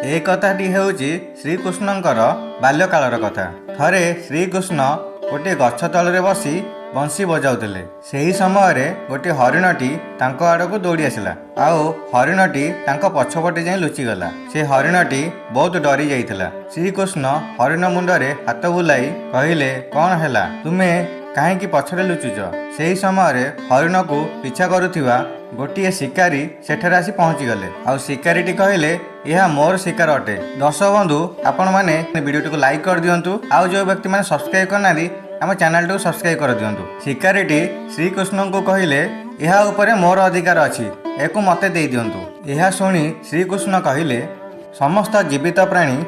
ए कथाटी हेउची श्रीकृष्णଙ୍କର बाल्यकालर कथा। थरे श्रीकृष्ण गोटे गछ तଳରେ बसी बंशी बजाउଥିଲେ। ସେହି ସମୟରେ ଗୋଟିଏ ହରିଣଟି ତାଙ୍କ ଆଡ଼କୁ ଦୌଡ଼ି ଆସିଲା ଆଉ ହରିଣଟି ତାଙ୍କ ପଛପଟେ ଯାଇ ଲୁଚିଗଲା। ସେ ହରିଣଟି ବହୁତ ଡରି ଯାଇଥିଲା। ଶ୍ରୀକୃଷ୍ଣ ହରିଣ ମୁଣ୍ଡରେ ହାତ ବୁଲାଇ କହିଲେ, କ'ଣ ହେଲା, ତୁମେ କାହିଁକି ପଛରେ ଲୁଚୁଛ? ସେହି ସମୟରେ ହରିଣକୁ ପିଛା କରୁଥିବା ଗୋଟିଏ ଶିକାରୀ ସେଠାରେ ଆସି ପହଞ୍ଚିଗଲେ ଆଉ ଶିକାରୀଟି କହିଲେ, ଏହା ମୋର ଶିକାର ଅଟେ। ଦର୍ଶକ ବନ୍ଧୁ, ଆପଣମାନେ ଭିଡ଼ିଓଟିକୁ ଲାଇକ୍ କରିଦିଅନ୍ତୁ ଆଉ ଯେଉଁ ବ୍ୟକ୍ତିମାନେ ସବସ୍କ୍ରାଇବ୍ କରିନାହାନ୍ତି ଆମ ଚ୍ୟାନେଲଟିକୁ ସବସ୍କ୍ରାଇବ୍ କରିଦିଅନ୍ତୁ। ଶିକାରୀଟି ଶ୍ରୀକୃଷ୍ଣଙ୍କୁ କହିଲେ, ଏହା ଉପରେ ମୋର ଅଧିକାର ଅଛି, ଏହାକୁ ମୋତେ ଦେଇଦିଅନ୍ତୁ। ଏହା ଶୁଣି ଶ୍ରୀକୃଷ୍ଣ କହିଲେ, ସମସ୍ତ ଜୀବିତ ପ୍ରାଣୀ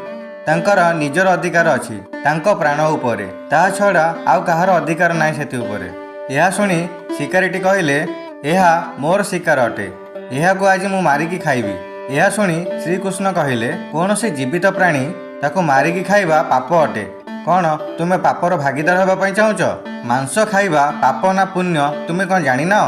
ତାଙ୍କର ନିଜର ଅଧିକାର ଅଛି ତାଙ୍କ ପ୍ରାଣ ଉପରେ, ତା ଛଡ଼ା ଆଉ କାହାର ଅଧିକାର ନାହିଁ ସେଥି ଉପରେ। ଏହା ଶୁଣି ଶିକାରୀଟି କହିଲେ, ଏହା ମୋର ଶିକାର ଅଟେ, ଏହାକୁ ଆଜି ମୁଁ ମାରିକି ଖାଇବି। ଏହା ଶୁଣି ଶ୍ରୀକୃଷ୍ଣ କହିଲେ, କୌଣସି ଜୀବିତ ପ୍ରାଣୀ ତାକୁ ମାରିକି ଖାଇବା ପାପ ଅଟେ। କ'ଣ ତୁମେ ପାପର ଭାଗିଦାର ହେବା ପାଇଁ ଚାହୁଁଛ? ମାଂସ ଖାଇବା ପାପ ନା ପୁଣ୍ୟ ତୁମେ କ'ଣ ଜାଣିନାହ?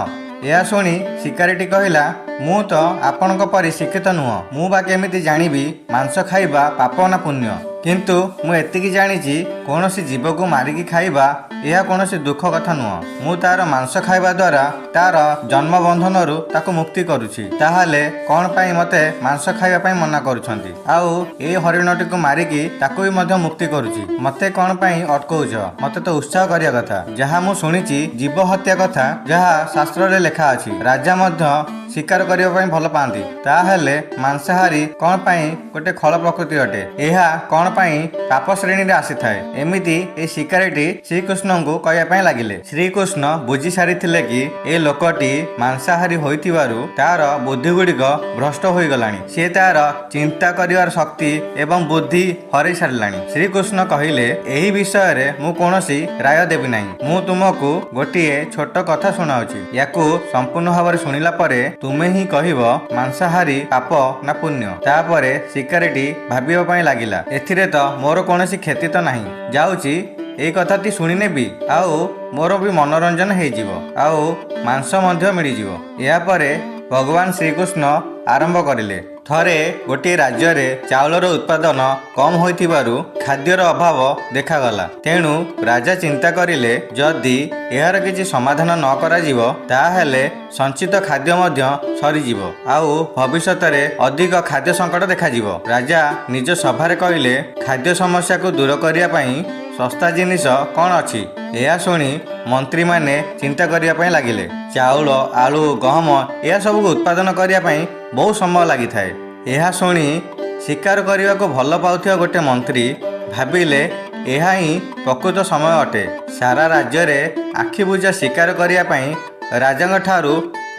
ଏହା ଶୁଣି ଶିକାରୀଟି କହିଲା, ମୁଁ ତ ଆପଣଙ୍କ ପରି ଶିକ୍ଷିତ ନୁହଁ, ମୁଁ ବା କେମିତି ଜାଣିବି ମାଂସ ଖାଇବା ପାପ ନା ପୁଣ୍ୟ? କିନ୍ତୁ ମୁଁ ଏତିକି ଜାଣିଛି, କୌଣସି ଜୀବକୁ ମାରିକି ଖାଇବା ଏହା କୌଣସି ଦୁଃଖ କଥା ନୁହଁ। ମୁଁ ତାର ମାଂସ ଖାଇବା ଦ୍ୱାରା ତାର ଜନ୍ମ ବନ୍ଧନରୁ ତାକୁ ମୁକ୍ତି କରୁଛି। ତାହେଲେ କ'ଣ ପାଇଁ ମୋତେ ମାଂସ ଖାଇବା ପାଇଁ ମନା କରୁଛନ୍ତି? ଆଉ ଏଇ ହରିଣଟିକୁ ମାରିକି ତାକୁ ବି ମଧ୍ୟ ମୁକ୍ତି କରୁଛି, ମୋତେ କ'ଣ ପାଇଁ ଅଟକଉଛ? ମୋତେ ତ ଉତ୍ସାହ କରିବା କଥା। ଯାହା ମୁଁ ଶୁଣିଛି ଜୀବ ହତ୍ୟା କଥା ଯାହା ଶାସ୍ତ୍ରରେ ଲେଖା ଅଛି, ରାଜା ମଧ୍ୟ ଶିକାର କରିବା ପାଇଁ ଭଲ ପାଆନ୍ତି। ତାହେଲେ ମାଂସାହାରୀ କ'ଣ ପାଇଁ ଗୋଟେ ଖଳ ପ୍ରକୃତି ଅଟେ? ଏହା କ'ଣ ପାଇଁ ପାପ ଶ୍ରେଣୀରେ ଆସିଥାଏ? ଏମିତି ଏ ଶିକାରୀଟି ଶ୍ରୀକୃଷ୍ଣଙ୍କୁ କହିବା ପାଇଁ ଲାଗିଲେ। ଶ୍ରୀକୃଷ୍ଣ ବୁଝି ସାରିଥିଲେ କି ଏ ଲୋକଟି ମାଂସାହାରୀ ହୋଇଥିବାରୁ ତାର ବୁଦ୍ଧି ଗୁଡ଼ିକ ଭ୍ରଷ୍ଟ ହୋଇଗଲାଣି। ସେ ତାର ଚିନ୍ତା କରିବାର ଶକ୍ତି ଏବଂ ବୁଦ୍ଧି ହରାଇ ସାରିଲାଣି। ଶ୍ରୀକୃଷ୍ଣ କହିଲେ, ଏହି ବିଷୟରେ ମୁଁ କୌଣସି ରାୟ ଦେବି ନାହିଁ। ମୁଁ ତୁମକୁ ଗୋଟିଏ ଛୋଟ କଥା ଶୁଣାଉଛି, ୟାକୁ ସମ୍ପୂର୍ଣ୍ଣ ଭାବରେ ଶୁଣିଲା ପରେ ତୁମେ ହିଁ କହିବ ମାଂସାହାରୀ ପାପ ନା ପୁଣ୍ୟ। ତାପରେ ଶିକାରୀଟି ଭାବିବା ପାଇଁ ଲାଗିଲା, ଏଥିରେ ତ ମୋର କୌଣସି କ୍ଷତି ତ ନାହିଁ, ଯାଉଛି ଏଇ କଥାଟି ଶୁଣିନେବି ଆଉ ମୋର ବି ମନୋରଞ୍ଜନ ହେଇଯିବ ଆଉ ମାଂସ ମଧ୍ୟ ମିଳିଯିବ। ଏହାପରେ ଭଗବାନ ଶ୍ରୀକୃଷ୍ଣ ଆରମ୍ଭ କରିଲେ। ଥରେ ଗୋଟିଏ ରାଜ୍ୟରେ ଚାଉଳର ଉତ୍ପାଦନ କମ୍ ହୋଇଥିବାରୁ ଖାଦ୍ୟର ଅଭାବ ଦେଖାଗଲା। ତେଣୁ ରାଜା ଚିନ୍ତା କରିଲେ, ଯଦି ଏହାର କିଛି ସମାଧାନ ନ କରାଯିବ ତାହେଲେ ସଞ୍ଚିତ ଖାଦ୍ୟ ମଧ୍ୟ ସରିଯିବ ଆଉ ଭବିଷ୍ୟତରେ ଅଧିକ ଖାଦ୍ୟ ସଙ୍କଟ ଦେଖାଯିବ। ରାଜା ନିଜ ସଭାରେ କହିଲେ, ଖାଦ୍ୟ ସମସ୍ୟାକୁ ଦୂର କରିବା ପାଇଁ ଶସ୍ତା ଜିନିଷ କ'ଣ ଅଛି? ଏହା ଶୁଣି ମନ୍ତ୍ରୀମାନେ ଚିନ୍ତା କରିବା ପାଇଁ ଲାଗିଲେ। ଚାଉଳ, ଆଳୁ, ଗହମ ଏହା ସବୁକୁ ଉତ୍ପାଦନ କରିବା ପାଇଁ ବହୁ ସମୟ ଲାଗିଥାଏ। ଏହା ଶୁଣି ଶିକାର କରିବାକୁ ଭଲ ପାଉଥିବା ଗୋଟେ ମନ୍ତ୍ରୀ ଭାବିଲେ, ଏହା ହିଁ ପ୍ରକୃତ ସମୟ ଅଟେ। ସାରା ରାଜ୍ୟରେ ଆଖିବୁଜା ଶିକାର କରିବା ପାଇଁ ରାଜାଙ୍କ ଠାରୁ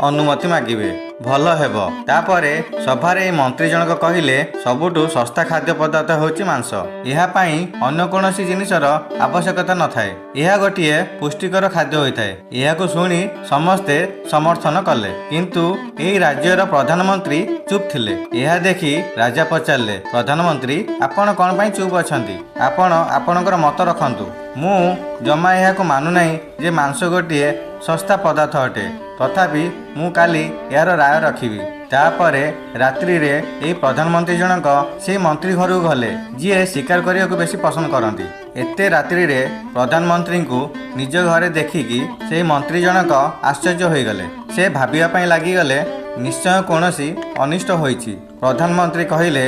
ଅନୁମତି ମାଗିବେ, ଭଲ ହେବ। ତାପରେ ସଭାରେ ଏହି ମନ୍ତ୍ରୀ ଜଣକ କହିଲେ, ସବୁଠୁ ଶସ୍ତା ଖାଦ୍ୟ ପଦାର୍ଥ ହେଉଛି ମାଂସ। ଏହା ପାଇଁ ଅନ୍ୟ କୌଣସି ଜିନିଷର ଆବଶ୍ୟକତା ନଥାଏ। ଏହା ଗୋଟିଏ ପୁଷ୍ଟିକର ଖାଦ୍ୟ ହୋଇଥାଏ। ଏହାକୁ ଶୁଣି ସମସ୍ତେ ସମର୍ଥନ କଲେ, କିନ୍ତୁ ଏହି ରାଜ୍ୟର ପ୍ରଧାନମନ୍ତ୍ରୀ ଚୁପ୍ ଥିଲେ। ଏହା ଦେଖି ରାଜା ପଚାରିଲେ, ପ୍ରଧାନମନ୍ତ୍ରୀ, ଆପଣ କ'ଣ ପାଇଁ ଚୁପ୍ ଅଛନ୍ତି? ଆପଣ ଆପଣଙ୍କର ମତ ରଖନ୍ତୁ। ମୁଁ ଜମା ଏହାକୁ ମାନୁନାହିଁ ଯେ ମାଂସ ଗୋଟିଏ ଶସ୍ତା ପଦାର୍ଥ ଅଟେ, ତଥାପି ମୁଁ କାଲି ଏହାର ରାୟ ରଖିବି। ତାପରେ ରାତ୍ରିରେ ଏହି ପ୍ରଧାନମନ୍ତ୍ରୀ ଜଣକ ସେହି ମନ୍ତ୍ରୀ ଘରକୁ ଗଲେ, ଯିଏ ଶିକାର କରିବାକୁ ବେଶୀ ପସନ୍ଦ କରନ୍ତି। ଏତେ ରାତ୍ରିରେ ପ୍ରଧାନମନ୍ତ୍ରୀଙ୍କୁ ନିଜ ଘରେ ଦେଖିକି ସେହି ମନ୍ତ୍ରୀ ଜଣକ ଆଶ୍ଚର୍ଯ୍ୟ ହୋଇଗଲେ। ସେ ଭାବିବା ପାଇଁ ଲାଗିଗଲେ, ନିଶ୍ଚୟ କୌଣସି ଅନିଷ୍ଟ ହୋଇଛି। ପ୍ରଧାନମନ୍ତ୍ରୀ କହିଲେ,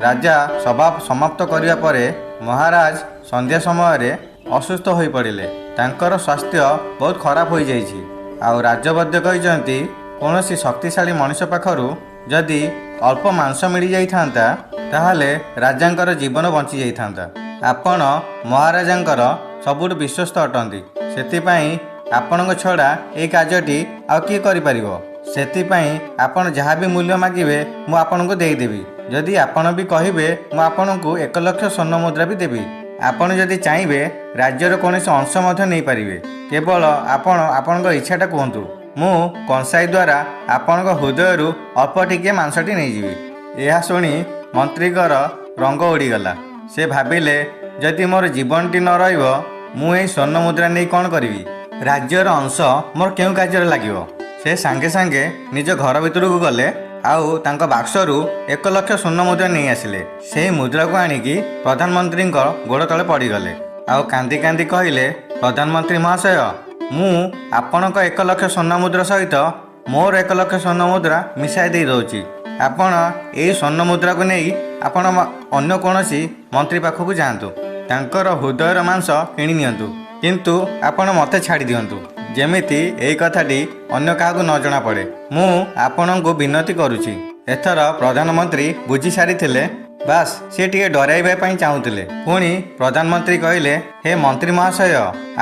ରାଜା ସଭା ସମାପ୍ତ କରିବା ପରେ ମହାରାଜ ସନ୍ଧ୍ୟା ସମୟରେ ଅସୁସ୍ଥ ହୋଇପଡ଼ିଲେ। ତାଙ୍କର ସ୍ୱାସ୍ଥ୍ୟ ବହୁତ ଖରାପ ହୋଇଯାଇଛି ଆଉ ରାଜବୈଦ୍ୟ କହିଛନ୍ତି, କୌଣସି ଶକ୍ତିଶାଳୀ ମଣିଷ ପାଖରୁ ଯଦି ଅଳ୍ପ ମାଂସ ମିଳିଯାଇଥାନ୍ତା ତାହେଲେ ରାଜାଙ୍କର ଜୀବନ ବଞ୍ଚି ଯାଇଥାନ୍ତା। ଆପଣ ମହାରାଜାଙ୍କର ସବୁଠୁ ବିଶ୍ୱସ୍ତ ଅଟନ୍ତି, ସେଥିପାଇଁ ଆପଣଙ୍କ ଛଡ଼ା ଏହି କାର୍ଯ୍ୟଟି ଆଉ କିଏ କରିପାରିବ? ସେଥିପାଇଁ ଆପଣ ଯାହା ବି ମୂଲ୍ୟ ମାଗିବେ ମୁଁ ଆପଣଙ୍କୁ ଦେଇଦେବି। ଯଦି ଆପଣ ବି କହିବେ ମୁଁ ଆପଣଙ୍କୁ 1 ଲକ୍ଷ ସ୍ୱର୍ଣ୍ଣ ମୁଦ୍ରା ବି ଦେବି। ଆପଣ ଯଦି ଚାହିଁବେ ରାଜ୍ୟର କୌଣସି ଅଂଶ ମଧ୍ୟ ନେଇପାରିବେ। କେବଳ ଆପଣ ଆପଣଙ୍କ ଇଚ୍ଛାଟା କୁହନ୍ତୁ, ମୁଁ କଂସାଇ ଦ୍ୱାରା ଆପଣଙ୍କ ହୃଦୟରୁ ଅଳ୍ପ ଟିକିଏ ମାଂସଟି ନେଇଯିବି। ଏହା ଶୁଣି ମନ୍ତ୍ରୀଙ୍କର ରଙ୍ଗ ଉଡ଼ିଗଲା। ସେ ଭାବିଲେ, ଯଦି ମୋର ଜୀବନଟି ନ ରହିବ ମୁଁ ଏହି ସ୍ୱର୍ଣ୍ଣ ମୁଦ୍ରା ନେଇ କ'ଣ କରିବି? ରାଜ୍ୟର ଅଂଶ ମୋର କେଉଁ କାର୍ଯ୍ୟରେ ଲାଗିବ? ସେ ସାଙ୍ଗେ ସାଙ୍ଗେ ନିଜ ଘର ଭିତରକୁ ଗଲେ ଆଉ ତାଙ୍କ ବାକ୍ସରୁ 1,00,000 ସ୍ୱର୍ଣ୍ଣ ମୁଦ୍ରା ନେଇ ଆସିଲେ। ସେହି ମୁଦ୍ରାକୁ ଆଣିକି ପ୍ରଧାନମନ୍ତ୍ରୀଙ୍କ ଗୋଡ଼ ତଳେ ପଡ଼ିଗଲେ ଆଉ କାନ୍ଦି କାନ୍ଦି କହିଲେ, ପ୍ରଧାନମନ୍ତ୍ରୀ ମହାଶୟ, ମୁଁ ଆପଣଙ୍କ 1,00,000 ସ୍ୱର୍ଣ୍ଣ ମୁଦ୍ରା ସହିତ ମୋର 1,00,000 ସ୍ୱର୍ଣ୍ଣ ମୁଦ୍ରା ମିଶାଇ ଦେଇ ଦେଉଛି। ଆପଣ ଏହି ସ୍ୱର୍ଣ୍ଣ ମୁଦ୍ରାକୁ ନେଇ ଆପଣ ଅନ୍ୟ କୌଣସି ମନ୍ତ୍ରୀ ପାଖକୁ ଯାଆନ୍ତୁ, ତାଙ୍କର ହୃଦୟର ମାଂସ କିଣି ନିଅନ୍ତୁ, କିନ୍ତୁ ଆପଣ ମୋତେ ଛାଡ଼ି ଦିଅନ୍ତୁ, ଯେମିତି ଏହି କଥାଟି ଅନ୍ୟ କାହାକୁ ନ ଜଣାପଡ଼େ। ମୁଁ ଆପଣଙ୍କୁ ବିନତି କରୁଛି। ଏଥର ପ୍ରଧାନମନ୍ତ୍ରୀ ବୁଝି ସାରିଥିଲେ। ବାସ୍ ସେ ଟିକେ ଡରାଇବା ପାଇଁ ଚାହୁଁଥିଲେ। ପୁଣି ପ୍ରଧାନମନ୍ତ୍ରୀ କହିଲେ, ହେ ମନ୍ତ୍ରୀ ମହାଶୟ,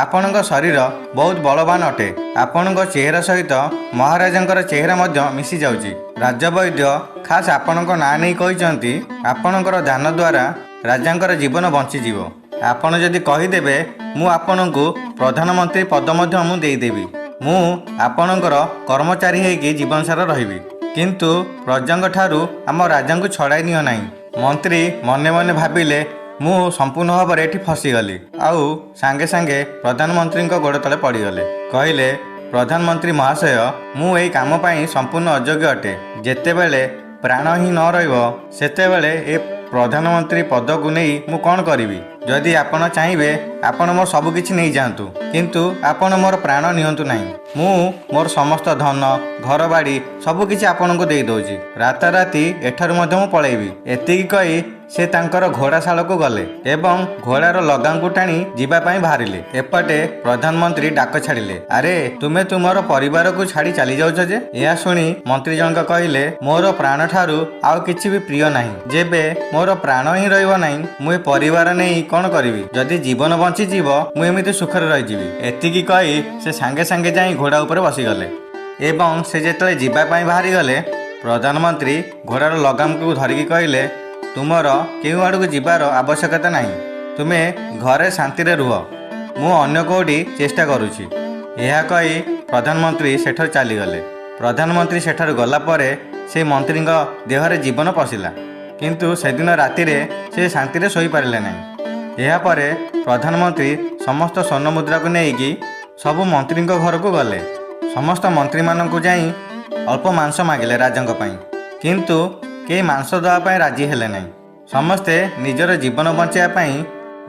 ଆପଣଙ୍କ ଶରୀର ବହୁତ ବଳବାନ ଅଟେ। ଆପଣଙ୍କ ଚେହେରା ସହିତ ମହାରାଜାଙ୍କର ଚେହେରା ମଧ୍ୟ ମିଶି ଯାଉଛି। ରାଜବୈଦ୍ୟ ଖାସ୍ ଆପଣଙ୍କ ନାଁ ନେଇ କହିଛନ୍ତି, ଆପଣଙ୍କର ଦାନ ଦ୍ୱାରା ରାଜାଙ୍କର ଜୀବନ ବଞ୍ଚିଯିବ। ଆପଣ ଯଦି କହିଦେବେ, ମୁଁ ଆପଣଙ୍କୁ ପ୍ରଧାନମନ୍ତ୍ରୀ ପଦ ମଧ୍ୟ ମୁଁ ଦେଇଦେବି। ମୁଁ ଆପଣଙ୍କର କର୍ମଚାରୀ ହେଇକି ଜୀବନସାରା ରହିବି, କିନ୍ତୁ ପ୍ରଜାଙ୍କ ଠାରୁ ଆମ ରାଜାଙ୍କୁ ଛଡ଼ାଇ ନିଅ ନାହିଁ। ମନ୍ତ୍ରୀ ମନେ ମନେ ଭାବିଲେ, ମୁଁ ସମ୍ପୂର୍ଣ୍ଣ ଭାବରେ ଏଠି ଫସିଗଲି। ଆଉ ସାଙ୍ଗେ ସାଙ୍ଗେ ପ୍ରଧାନମନ୍ତ୍ରୀଙ୍କ ଗୋଡ଼ ତଳେ ପଡ଼ିଗଲେ। କହିଲେ, ପ୍ରଧାନମନ୍ତ୍ରୀ ମହାଶୟ, ମୁଁ ଏହି କାମ ପାଇଁ ସମ୍ପୂର୍ଣ୍ଣ ଅଯୋଗ୍ୟ ଅଟେ। ଯେତେବେଳେ ପ୍ରାଣ ହିଁ ନ ରହିବ, ସେତେବେଳେ ଏ ପ୍ରଧାନମନ୍ତ୍ରୀ ପଦକୁ ନେଇ ମୁଁ କ'ଣ କରିବି? ଯଦି ଆପଣ ଚାହିଁବେ, ଆପଣ ମୋର ସବୁ କିଛି ନେଇଯାଆନ୍ତୁ, କିନ୍ତୁ ଆପଣ ମୋର ପ୍ରାଣ ନିଅନ୍ତୁ ନାହିଁ। ମୁଁ ମୋର ସମସ୍ତ ଧନ, ଘରବାଡ଼ି ସବୁକିଛି ଆପଣଙ୍କୁ ଦେଇଦେଉଛି। ରାତାରାତି ଏଠାରୁ ମଧ୍ୟ ମୁଁ ପଳାଇବି। ଏତିକି କହି ସେ ତାଙ୍କର ଘୋଡ଼ାଶାଳକୁ ଗଲେ ଏବଂ ଘୋଡ଼ାର ଲଗାମକୁ ଟାଣି ଯିବା ପାଇଁ ବାହାରିଲେ। ଏପଟେ ପ୍ରଧାନମନ୍ତ୍ରୀ ଡାକ ଛାଡ଼ିଲେ, ଆରେ ତୁମେ ତୁମର ପରିବାରକୁ ଛାଡ଼ି ଚାଲି ଯାଉଛ ଯେ? ଏହା ଶୁଣି ମନ୍ତ୍ରୀ ଜଣକ କହିଲେ, ମୋର ପ୍ରାଣ ଠାରୁ ଆଉ କିଛି ବି ପ୍ରିୟ ନାହିଁ। ଯେବେ ମୋର ପ୍ରାଣ ହିଁ ରହିବ ନାହିଁ, ମୁଁ ଏ ପରିବାର ନେଇ କ'ଣ କରିବି? ଯଦି ଜୀବନ ବଞ୍ଚିଯିବ, ମୁଁ ଏମିତି ସୁଖରେ ରହିଯିବି। ଏତିକି କହି ସେ ସାଙ୍ଗେ ସାଙ୍ଗେ ଯାଇ ଘୋଡ଼ା ଉପରେ ବସିଗଲେ ଏବଂ ସେ ଯେତେବେଳେ ଯିବା ପାଇଁ ବାହାରିଗଲେ, ପ୍ରଧାନମନ୍ତ୍ରୀ ଘୋଡ଼ାର ଲଗାମକୁ ଧରିକି କହିଲେ, ତୁମର କେଉଁ ଆଡ଼କୁ ଯିବାର ଆବଶ୍ୟକତା ନାହିଁ। ତୁମେ ଘରେ ଶାନ୍ତିରେ ରୁହ। ମୁଁ ଅନ୍ୟ କେଉଁଠି ଚେଷ୍ଟା କରୁଛି। ଏହା କହି ପ୍ରଧାନମନ୍ତ୍ରୀ ସେଠାରୁ ଚାଲିଗଲେ। ପ୍ରଧାନମନ୍ତ୍ରୀ ସେଠାରୁ ଗଲା ପରେ ସେ ମନ୍ତ୍ରୀଙ୍କ ଦେହରେ ଜୀବନ ପଶିଲା, କିନ୍ତୁ ସେଦିନ ରାତିରେ ସେ ଶାନ୍ତିରେ ଶୋଇପାରିଲେ ନାହିଁ। ଏହାପରେ ପ୍ରଧାନମନ୍ତ୍ରୀ ସମସ୍ତ ସ୍ୱର୍ଣ୍ଣ ମୁଦ୍ରାକୁ ନେଇକି ସବୁ ମନ୍ତ୍ରୀଙ୍କ ଘରକୁ ଗଲେ। ସମସ୍ତ ମନ୍ତ୍ରୀମାନଙ୍କୁ ଯାଇ ଅଳ୍ପ ମାଂସ ମାଗିଲେ ରାଜାଙ୍କ ପାଇଁ, କିନ୍ତୁ କେହି ମାଂସ ଦେବା ପାଇଁ ରାଜି ହେଲେ ନାହିଁ। ସମସ୍ତେ ନିଜର ଜୀବନ ବଞ୍ଚାଇବା ପାଇଁ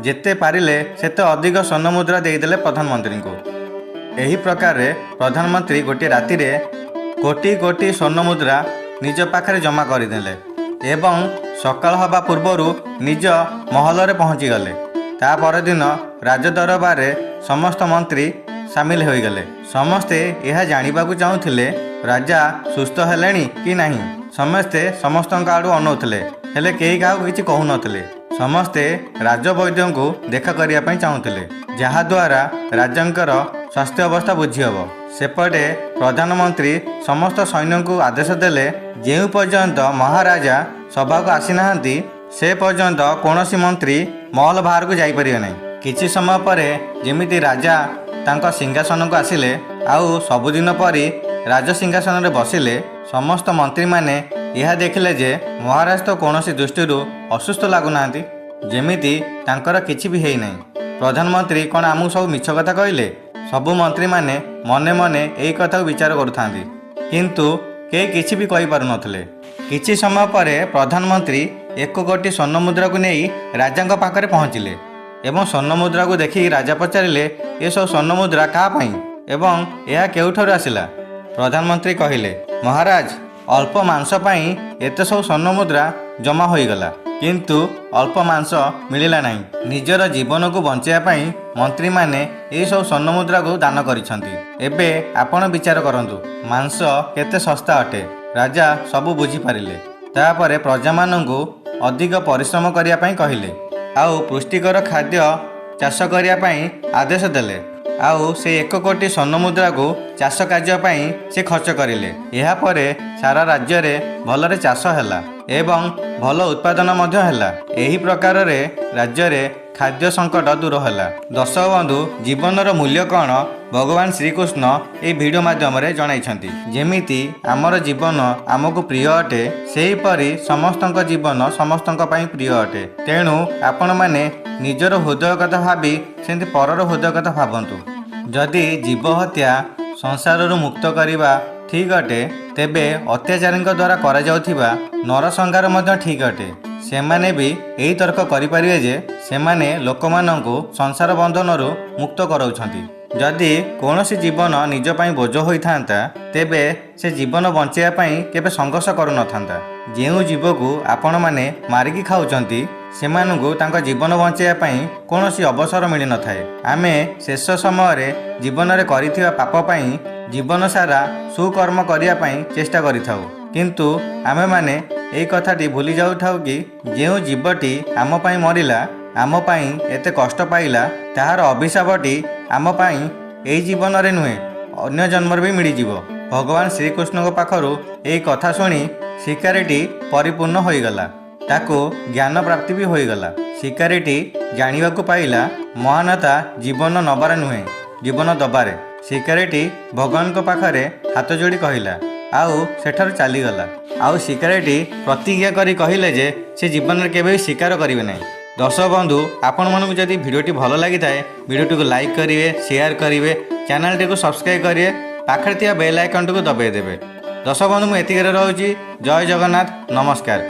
ଯେତେ ପାରିଲେ ସେତେ ଅଧିକ ସ୍ୱର୍ଣ୍ଣ ମୁଦ୍ରା ଦେଇଦେଲେ ପ୍ରଧାନମନ୍ତ୍ରୀଙ୍କୁ। ଏହି ପ୍ରକାରରେ ପ୍ରଧାନମନ୍ତ୍ରୀ ଗୋଟିଏ ରାତିରେ କୋଟି କୋଟି ସ୍ୱର୍ଣ୍ଣ ମୁଦ୍ରା ନିଜ ପାଖରେ ଜମା କରିଦେଲେ ଏବଂ ସକାଳ ହେବା ପୂର୍ବରୁ ନିଜ ମହଲରେ ପହଞ୍ଚିଗଲେ। ତା ପରଦିନ ରାଜଦରବାରରେ ସମସ୍ତ ମନ୍ତ୍ରୀ ସାମିଲ ହୋଇଗଲେ। ସମସ୍ତେ ଏହା ଜାଣିବାକୁ ଚାହୁଁଥିଲେ, ରାଜା ସୁସ୍ଥ ହେଲେଣି କି ନାହିଁ। ସମସ୍ତେ ସମସ୍ତଙ୍କ ଆଡ଼ୁ ଅନଉଥିଲେ, ହେଲେ କେହି କାହାକୁ କିଛି କହୁନଥିଲେ। ସମସ୍ତେ ରାଜବୈଦ୍ୟଙ୍କୁ ଦେଖା କରିବା ପାଇଁ ଚାହୁଁଥିଲେ, ଯାହାଦ୍ୱାରା ରାଜାଙ୍କର ସ୍ୱାସ୍ଥ୍ୟ ଅବସ୍ଥା ବୁଝିହେବ। ସେପଟେ ପ୍ରଧାନମନ୍ତ୍ରୀ ସମସ୍ତ ସୈନ୍ୟଙ୍କୁ ଆଦେଶ ଦେଲେ, ଯେଉଁ ପର୍ଯ୍ୟନ୍ତ ମହାରାଜା ସଭାକୁ ଆସିନାହାନ୍ତି, ସେ ପର୍ଯ୍ୟନ୍ତ କୌଣସି ମନ୍ତ୍ରୀ ମହଲ ବାହାରକୁ ଯାଇପାରିବେ ନାହିଁ। କିଛି ସମୟ ପରେ ଯେମିତି ରାଜା ତାଙ୍କ ସିଂହାସନକୁ ଆସିଲେ ଆଉ ସବୁଦିନ ପରି ରାଜସିଂହାସନରେ ବସିଲେ, ସମସ୍ତ ମନ୍ତ୍ରୀମାନେ ଏହା ଦେଖିଲେ ଯେ ମହାରାଜ ତ କୌଣସି ଦୃଷ୍ଟିରୁ ଅସୁସ୍ଥ ଲାଗୁନାହାନ୍ତି, ଯେମିତି ତାଙ୍କର କିଛି ବି ହେଇନାହିଁ। ପ୍ରଧାନମନ୍ତ୍ରୀ କ'ଣ ଆମକୁ ସବୁ ମିଛ କଥା କହିଲେ? ସବୁ ମନ୍ତ୍ରୀମାନେ ମନେ ମନେ ଏହି କଥାକୁ ବିଚାର କରୁଥାନ୍ତି, କିନ୍ତୁ କେହି କିଛି ବି କହିପାରୁନଥିଲେ। କିଛି ସମୟ ପରେ ପ୍ରଧାନମନ୍ତ୍ରୀ 1 କୋଟି ସ୍ୱର୍ଣ୍ଣ ମୁଦ୍ରାକୁ ନେଇ ରାଜାଙ୍କ ପାଖରେ ପହଞ୍ଚିଲେ ଏବଂ ସ୍ୱର୍ଣ୍ଣ ମୁଦ୍ରାକୁ ଦେଖି ରାଜା ପଚାରିଲେ, ଏସବୁ ସ୍ୱର୍ଣ୍ଣ ମୁଦ୍ରା କାହା ପାଇଁ ଏବଂ ଏହା କେଉଁଠାରୁ ଆସିଲା? ପ୍ରଧାନମନ୍ତ୍ରୀ କହିଲେ, ମହାରାଜ, ଅଳ୍ପ ମାଂସ ପାଇଁ ଏତେ ସବୁ ସ୍ୱର୍ଣ୍ଣ ମୁଦ୍ରା ଜମା ହୋଇଗଲା, କିନ୍ତୁ ଅଳ୍ପ ମାଂସ ମିଳିଲା ନାହିଁ। ନିଜର ଜୀବନକୁ ବଞ୍ଚାଇବା ପାଇଁ ମନ୍ତ୍ରୀମାନେ ଏହିସବୁ ସ୍ୱର୍ଣ୍ଣ ମୁଦ୍ରାକୁ ଦାନ କରିଛନ୍ତି। ଏବେ ଆପଣ ବିଚାର କରନ୍ତୁ, ମାଂସ କେତେ ଶସ୍ତା ଅଟେ। ରାଜା ସବୁ ବୁଝିପାରିଲେ। ତାପରେ ପ୍ରଜାମାନଙ୍କୁ ଅଧିକ ପରିଶ୍ରମ କରିବା ପାଇଁ କହିଲେ ଆଉ ପୁଷ୍ଟିକର ଖାଦ୍ୟ ଚାଷ କରିବା ପାଇଁ ଆଦେଶ ଦେଲେ। ଆଉ ସେ 1 କୋଟି ସ୍ୱର୍ଣ୍ଣ ମୁଦ୍ରାକୁ ଚାଷ କାର୍ଯ୍ୟ ପାଇଁ ସେ ଖର୍ଚ୍ଚ କରିଲେ। ଏହାପରେ ସାରା ରାଜ୍ୟରେ ଭଲରେ ଚାଷ ହେଲା ଏବଂ ଭଲ ଉତ୍ପାଦନ ମଧ୍ୟ ହେଲା। ଏହି ପ୍ରକାରରେ ରାଜ୍ୟରେ ଖାଦ୍ୟ ସଙ୍କଟ ଦୂର ହେଲା। ଦର୍ଶକ ବନ୍ଧୁ, ଜୀବନର ମୂଲ୍ୟ କ'ଣ ଭଗବାନ ଶ୍ରୀକୃଷ୍ଣ ଏହି ଭିଡ଼ିଓ ମାଧ୍ୟମରେ ଜଣାଇଛନ୍ତି। ଯେମିତି ଆମର ଜୀବନ ଆମକୁ ପ୍ରିୟ ଅଟେ, ସେହିପରି ସମସ୍ତଙ୍କ ଜୀବନ ସମସ୍ତଙ୍କ ପାଇଁ ପ୍ରିୟ ଅଟେ। ତେଣୁ ଆପଣମାନେ ନିଜର ହୃଦୟ କଥା ଭାବି ସେମିତି ପରର ହୃଦୟ କଥା ଭାବନ୍ତୁ। ଯଦି ଜୀବ ହତ୍ୟା ସଂସାରରୁ ମୁକ୍ତ କରିବା ଠିକ୍ ଅଟେ, ତେବେ ଅତ୍ୟାଚାରୀଙ୍କ ଦ୍ୱାରା କରାଯାଉଥିବା ନରସଂହାର ମଧ୍ୟ ଠିକ୍ ଅଟେ। ସେମାନେ ବି ଏହି ତର୍କ କରିପାରିବେ ଯେ ସେମାନେ ଲୋକମାନଙ୍କୁ ସଂସାର ବନ୍ଧନରୁ ମୁକ୍ତ କରାଉଛନ୍ତି। ଯଦି କୌଣସି ଜୀବନ ନିଜ ପାଇଁ ବୋଝ ହୋଇଥାନ୍ତା ତେବେ ସେ ଜୀବନ ବଞ୍ଚାଇବା ପାଇଁ କେବେ ସଂଘର୍ଷ କରୁନଥାନ୍ତା। ଯେଉଁ ଜୀବକୁ ଆପଣମାନେ ମାରିକି ଖାଉଛନ୍ତି ସେମାନଙ୍କୁ ତାଙ୍କ ଜୀବନ ବଞ୍ଚାଇବା ପାଇଁ କୌଣସି ଅବସର ମିଳିନଥାଏ। ଆମେ ଶେଷ ସମୟରେ ଜୀବନରେ କରିଥିବା ପାପ ପାଇଁ ଜୀବନ ସାରା ସୁକର୍ମ କରିବା ପାଇଁ ଚେଷ୍ଟା କରିଥାଉ, କିନ୍ତୁ ଆମେମାନେ ଏହି କଥାଟି ଭୁଲି ଯାଉଥାଉ କି ଯେଉଁ ଜୀବଟି ଆମ ପାଇଁ ମରିଲା, ଆମ ପାଇଁ ଏତେ କଷ୍ଟ ପାଇଲା, ତାହାର ଅଭିଶାପଟି ଆମ ପାଇଁ ଏହି ଜୀବନରେ ନୁହେଁ ଅନ୍ୟ ଜନ୍ମରେ ବି ମିଳିଯିବ। ଭଗବାନ ଶ୍ରୀକୃଷ୍ଣଙ୍କ ପାଖରୁ ଏହି କଥା ଶୁଣି ଶିକାରୀଟି ପରିପୂର୍ଣ୍ଣ ହୋଇଗଲା। ତାକୁ ଜ୍ଞାନ ପ୍ରାପ୍ତି ବି ହୋଇଗଲା। ଶିକାରୀଟି ଜାଣିବାକୁ ପାଇଲା ମହାନତା ଜୀବନ ନେବାରେ ନୁହେଁ ଜୀବନ ଦେବାରେ। ଶିକାରୀଟି ଭଗବାନଙ୍କ ପାଖରେ ହାତ ଯୋଡ଼ି କହିଲା ଆଉ ସେଠାରୁ ଚାଲିଗଲା। ଆଉ ଶିକାରୀଟି ପ୍ରତିଜ୍ଞା କରି କହିଲେ ଯେ ସେ ଜୀବନରେ କେବେ ବି ଶିକାର କରିବେ ନାହିଁ। ଦର୍ଶକ ବନ୍ଧୁ, ଆପଣମାନଙ୍କୁ ଯଦି ଭିଡ଼ିଓଟି ଭଲ ଲାଗିଥାଏ ଭିଡ଼ିଓଟିକୁ ଲାଇକ୍ କରିବେ, ସେୟାର କରିବେ, ଚ୍ୟାନେଲଟିକୁ ସବସ୍କ୍ରାଇବ୍ କରିବେ, ପାଖରେ ଥିବା ବେଲ୍ ଆଇକନ୍ଟିକୁ ଦବାଇ ଦେବେ। ଦର୍ଶକ ବନ୍ଧୁ, ମୁଁ ଏତିକିରେ ରହୁଛି। ଜୟ ଜଗନ୍ନାଥ, ନମସ୍କାର।